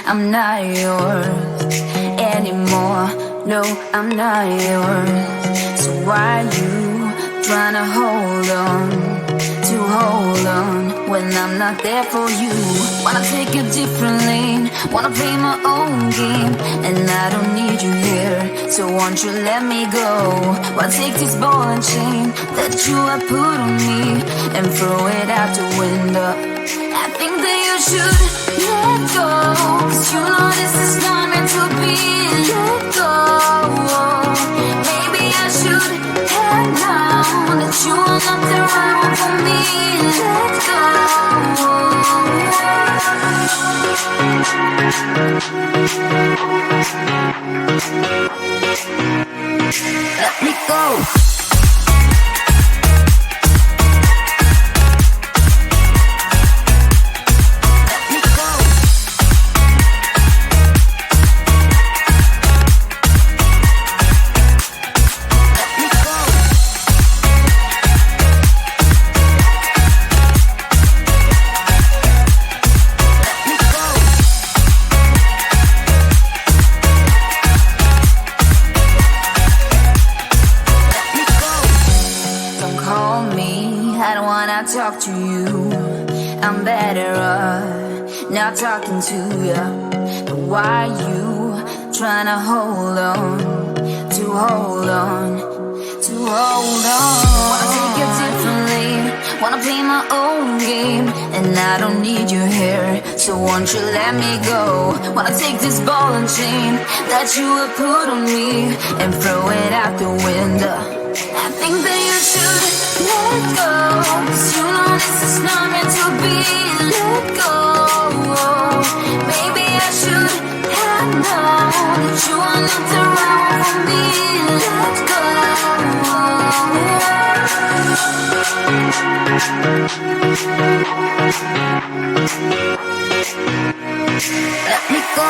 I'm not yours anymore. No, I'm not yours. So why you trying to hold on when I'm not there for you? Wanna take a different lane, wanna play my own game, and I don't need you here, so won't you let me go? Wanna take this ball and chain that you have put on me and throw it out the window. I think that you should let go, 'cause you know this is not meant to be. Let go. Maybe I should have known that you are not the right one for me. Let go. Let me go. Talk to you, I'm better off not talking to you. But why you trying to hold on? Wanna take it differently, wanna play my own game, and I don't need you here, so won't you let me go? Wanna take this ball and chain that you have put on me and throw it out the window. I think that you should let go, 'cause you know this is not meant to be. Let go. Maybe I should have known that you are not the right one for me. Let go. Let me go.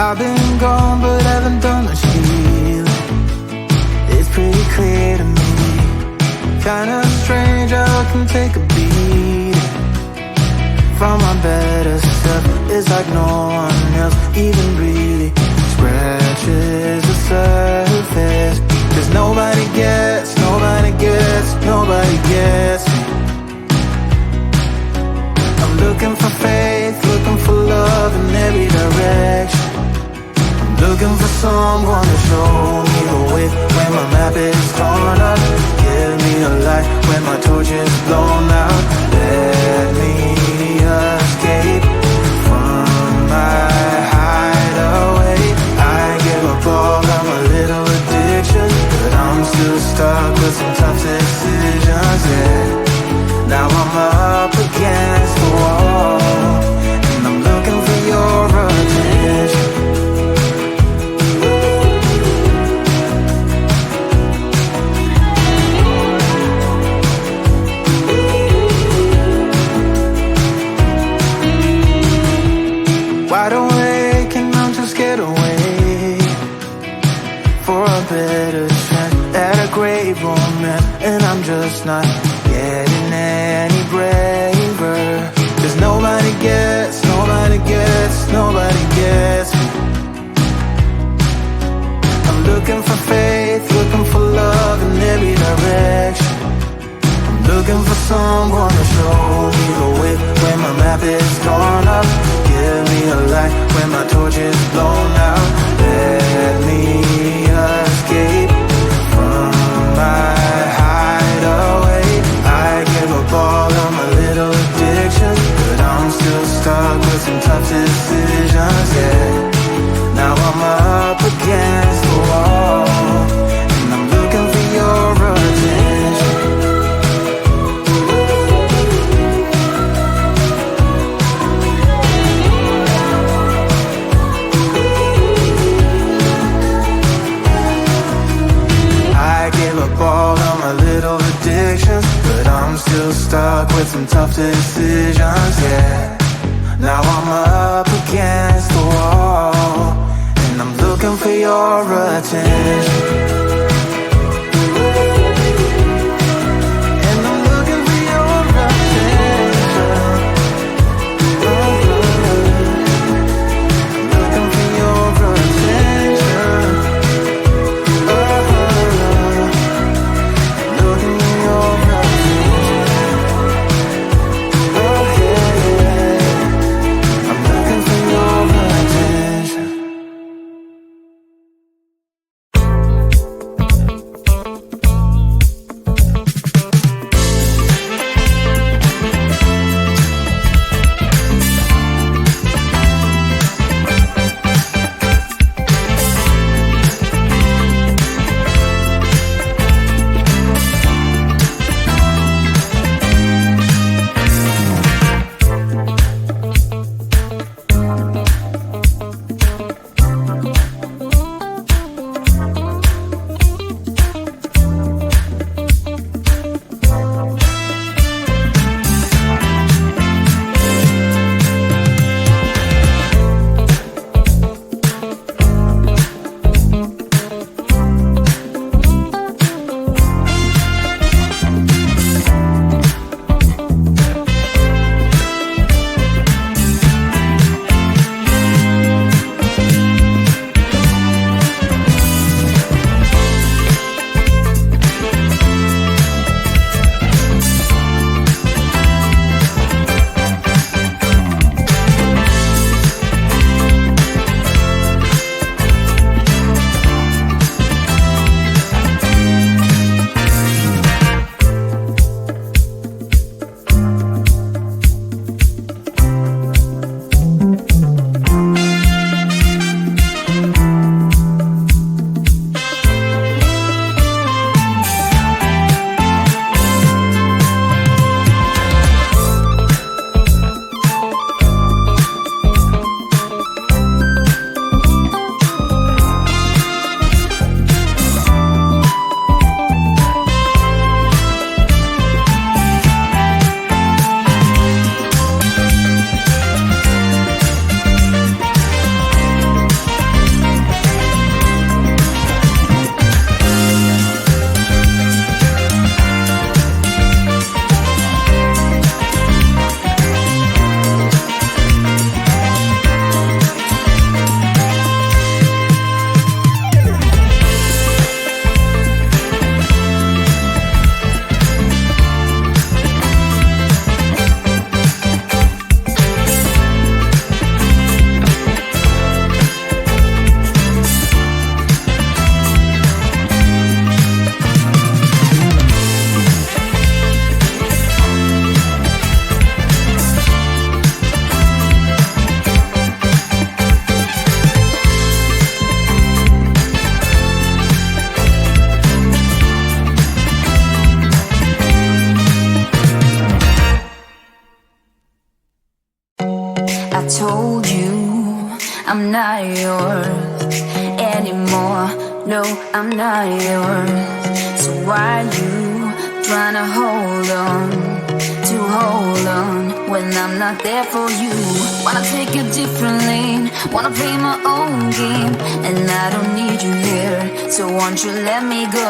I've been gone but haven't done much healing. It's pretty clear to me, kinda strange how I can take a beat from my better self. It's like no one else even really scratches the surface. 'Cause nobody gets me. I'm looking for faith, looking for love in every direction. I'm looking for someone to show me the way when my map is torn up. Give me a light when my torch is blown out. Let me escape from my hideaway. I give up all of my little addictions, but I'm still stuck with some tough decisions, yeah. Now I'm up against the wall, and I'm looking for your attention. Wide awake and I'm just scared away for a better chance at a great romance, and I'm just not getting any braver. nobody gets me. I'm looking for faith, looking for love in every direction. I'm looking for someone to show me the way when my map is torn up. Give me a light when my torch is blown out. Let me escape from my hideaway. I give up all of my little addictions, but I'm still stuck with some tough decisions, yeah. Now I'm up against the wall, and I'm looking for your attention. I gave up all of my little addictions, but I'm still stuck with some tough decisions, yeah. Now I'm up against the wall, and I'm looking for your attention. told you I'm not yours anymore. No, I'm not yours. So why you trying to hold on when I'm not there for you? Wanna take a different lane, wanna play my own game, and I don't need you here, so won't you let me go?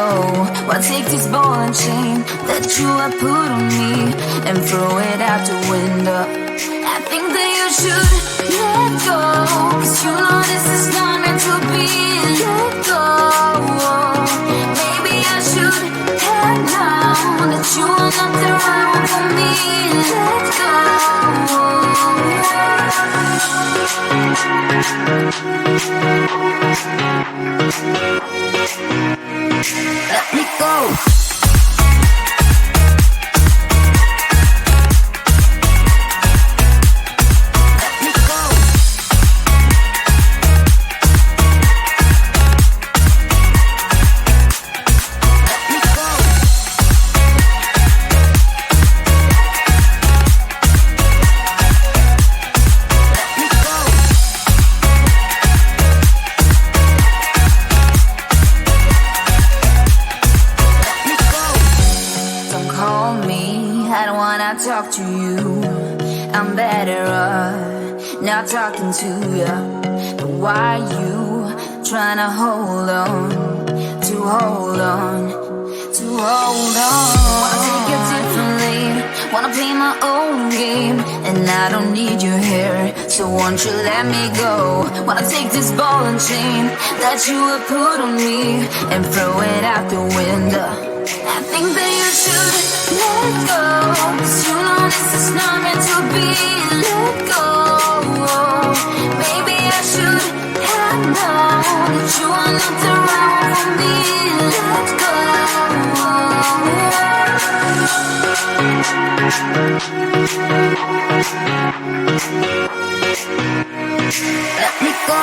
Wanna take this ball and chain that you have put on me and throw it out the window. I think that you should let go, 'cause you know this is not meant to be. Let go. Maybe I should head down, that you are not the right one for me. Let go. Let me go. Talk to you, I'm better off not talking to you. But why you trying to hold on, to hold on, to hold on? Wanna take it differently, wanna play my own game, and I don't need your hair, so won't you let me go? Wanna take this ball and chain that you have put on me and throw it out the window. I think that you should let go, 'cause you know this is not meant to be. Let go. Maybe I should have known that you are not the right one for me. Let go. Let me go.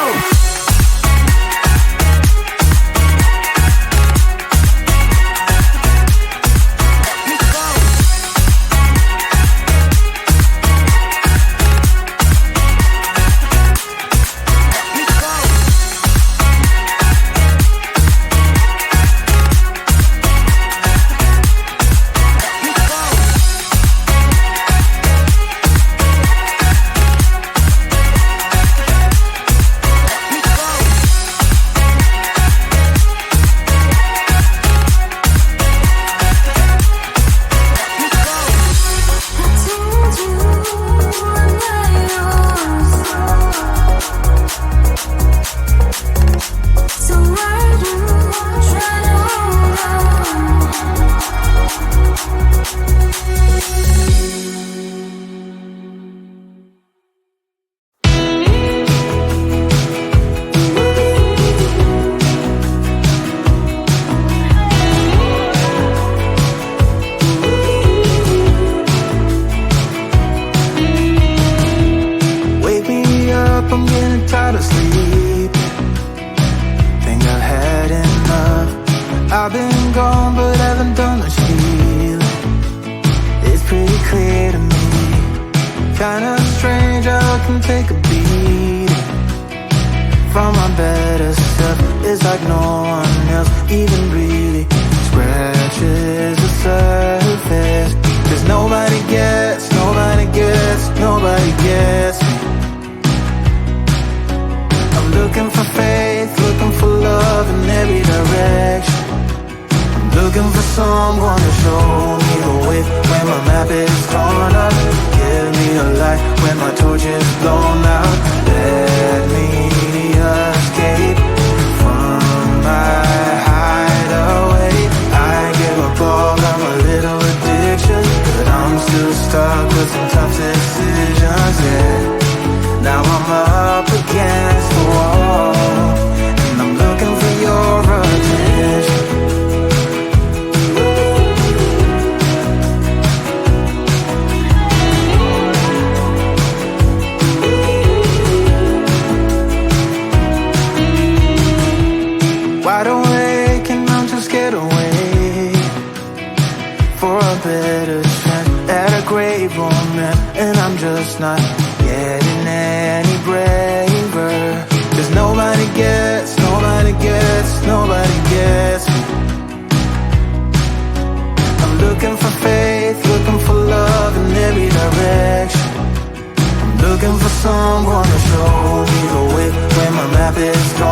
Someone to show me the way when my map is gone.